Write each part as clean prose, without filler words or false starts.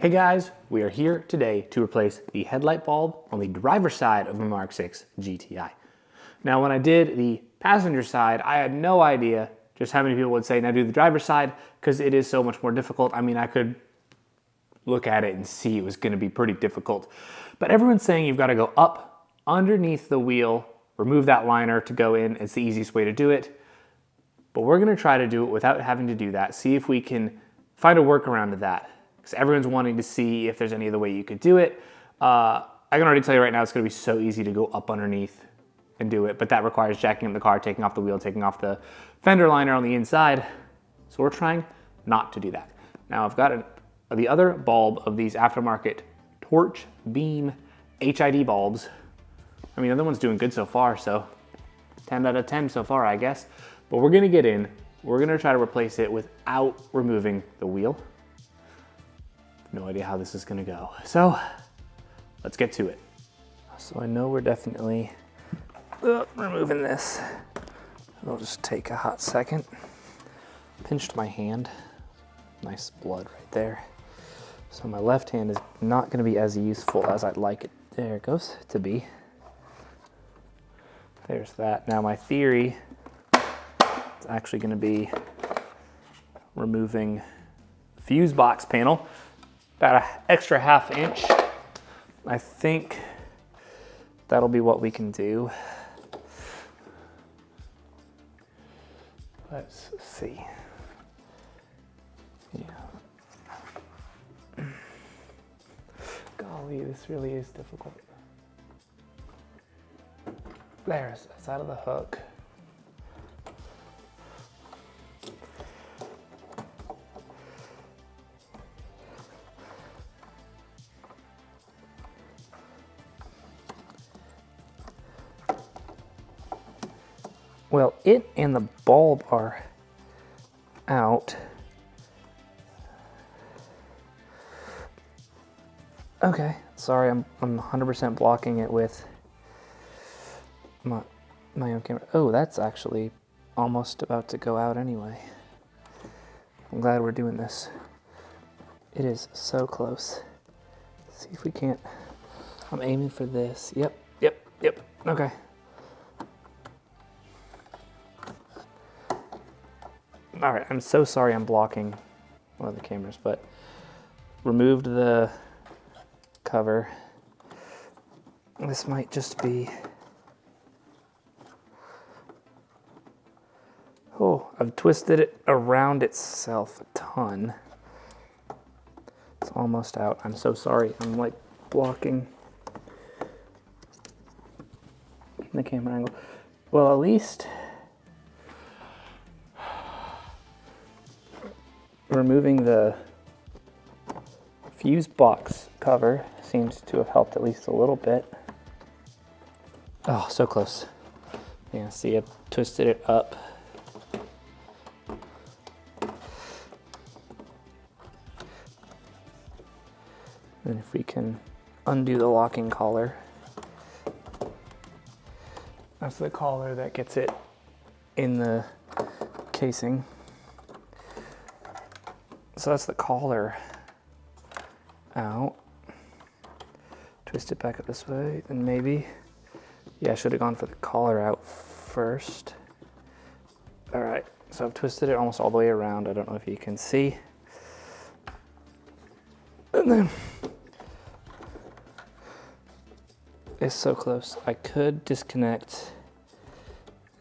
Hey guys, we are here today to replace the headlight bulb on the driver's side of the MK6 GTI. Now when I did the passenger side, I had no idea just how many people would say now do the driver's side because it is so much more difficult. I mean, I could look at it and see it was going to be pretty difficult. But everyone's saying you've got to go up underneath the wheel, remove that liner to go in. It's the easiest way to do it. But we're going to try to do it without having to do that. See if we can find a workaround to that. Because everyone's wanting to see if there's any other way you could do it. I can already tell you right now it's going to be so easy to go up underneath and do it, but that requires jacking up the car, taking off the wheel, taking off the fender liner on the inside. So we're trying not to do that. Now I've got the other bulb of these aftermarket torch beam HID bulbs. I mean, the other one's doing good so far, so 10 out of 10 so far, I guess. But we're gonna get in, we're gonna try to replace it without removing the wheel. No idea how this is gonna go. So let's get to it. So I know we're definitely removing this. It'll just take a hot second. Pinched my hand. Nice blood right there. So my left hand is not gonna be as useful as I'd like it. There it goes to be. There's that. Now my theory is actually gonna be removing the fuse box panel. About an extra ½ inch. I think that'll be what we can do. Let's see. Yeah. Golly, this really is difficult. There's, that's out of the hook. Well, it and the bulb are out. Okay, sorry, I'm 100% blocking it with my own camera. Oh, that's actually almost about to go out anyway. I'm glad we're doing this. It is so close. Let's see if we can't. I'm aiming for this. Yep. Okay. All right, I'm so sorry I'm blocking one of the cameras, but removed the cover. This might just be, oh, I've twisted it around itself a ton. It's almost out. I'm so sorry. I'm like blocking the camera angle. Well, at least removing the fuse box cover seems to have helped at least a little bit. Oh, so close. Yeah, see, I twisted it up. And if we can undo the locking collar. That's the collar that gets it in the casing. So that's the collar out. Twist it back up this way, then maybe. Yeah, I should have gone for the collar out first. All right, so I've twisted it almost all the way around. I don't know if you can see. And then it's so close. I could disconnect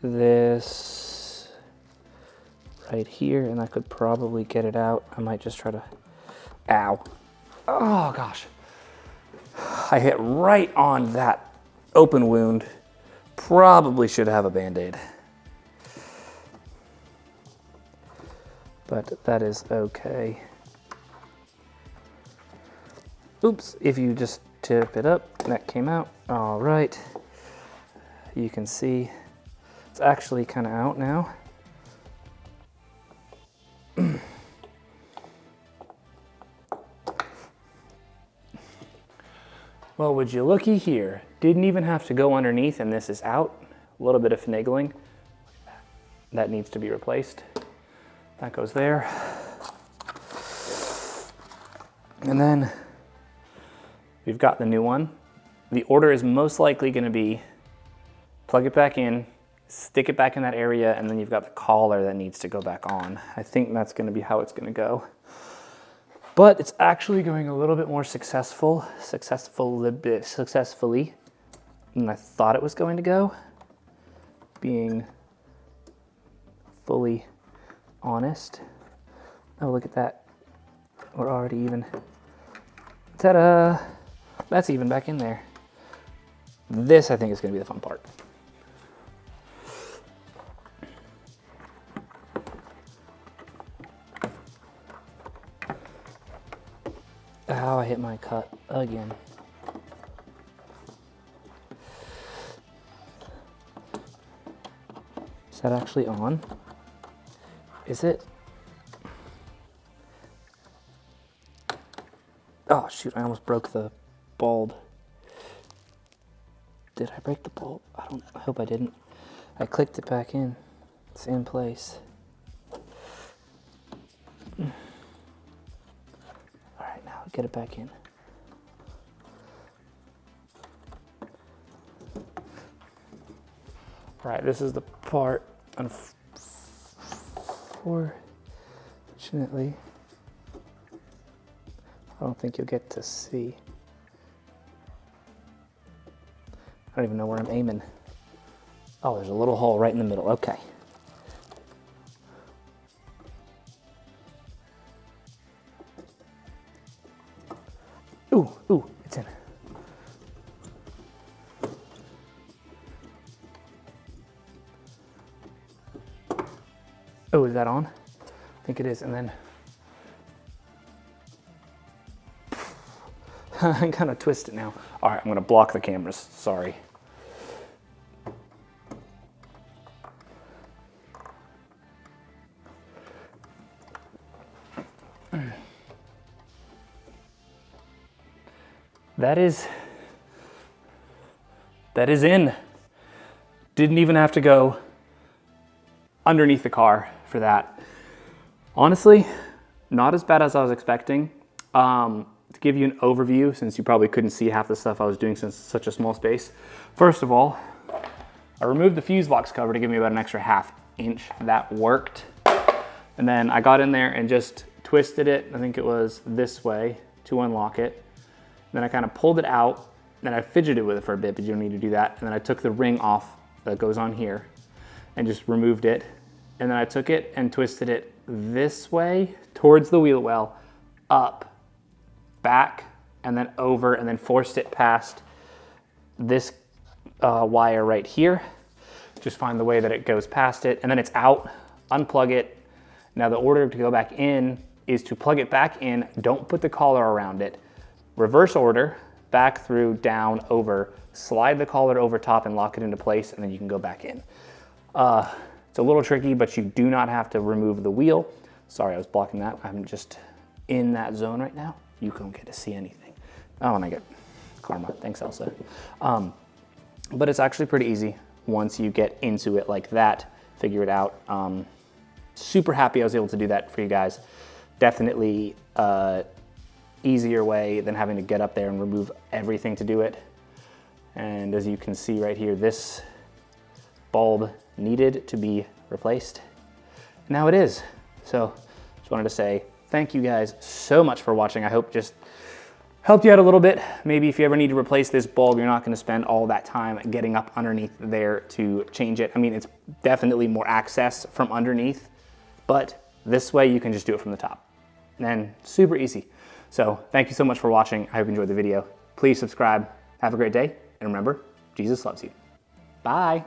this right here, and I could probably get it out. I might just try to, ow. Oh gosh. I hit right on that open wound. Probably should have a Band-Aid. But that is okay. Oops, if you just tip it up, that came out. All right. You can see it's actually kind of out now. Well, would you looky here? Didn't even have to go underneath, and this is out. A little bit of finagling. That needs to be replaced. That goes there. And then we've got the new one. The order is most likely going to be plug it back in, stick it back in that area, and then you've got the collar that needs to go back on. I think that's going to be how it's going to go. But it's actually going a little bit more successfully than I thought it was going to go, being fully honest. Oh, look at that. We're already even. Ta-da! That's even back in there. This, I think, is going to be the fun part. Ow, I hit my cut again. Is that actually on? Is it? Oh shoot, I almost broke the bulb. Did I break the bulb? I hope I didn't. I clicked it back in. It's in place. Alright, now get it back in. Alright, this is the part, unfortunately, I don't think you'll get to see. I don't even know where I'm aiming. Oh, there's a little hole right in the middle. Okay. Ooh, it's in. Oh, is that on? I think it is, and then I'm gonna twist it now. All right, I'm gonna block the cameras, sorry. That is in. Didn't even have to go underneath the car for that. Honestly, not as bad as I was expecting. To give you an overview, since you probably couldn't see half the stuff I was doing since it's such a small space. First of all, I removed the fuse box cover to give me about an extra ½ inch. That worked. And then I got in there and just twisted it, I think it was this way, to unlock it. Then I kind of pulled it out, then I fidgeted with it for a bit, but you don't need to do that. And then I took the ring off that goes on here and just removed it. And then I took it and twisted it this way towards the wheel well, up, back, and then over, and then forced it past this wire right here. Just find the way that it goes past it, and then it's out, unplug it. Now the order to go back in is to plug it back in, don't put the collar around it. Reverse order, back through, down, over, slide the collar over top and lock it into place, and then you can go back in. It's a little tricky, but you do not have to remove the wheel. Sorry, I was blocking that. I'm just in that zone right now. You don't get to see anything. Oh, and I get karma. Thanks, Elsa. But it's actually pretty easy once you get into it like that, figure it out. Super happy I was able to do that for you guys. Definitely easier way than having to get up there and remove everything to do it. And as you can see right here, this bulb needed to be replaced. Now it is. So just wanted to say thank you guys so much for watching. I hope just helped you out a little bit. Maybe if you ever need to replace this bulb, you're not going to spend all that time getting up underneath there to change it. I mean, it's definitely more access from underneath, but this way you can just do it from the top. And super easy. So thank you so much for watching. I hope you enjoyed the video. Please subscribe. Have a great day. And remember, Jesus loves you. Bye.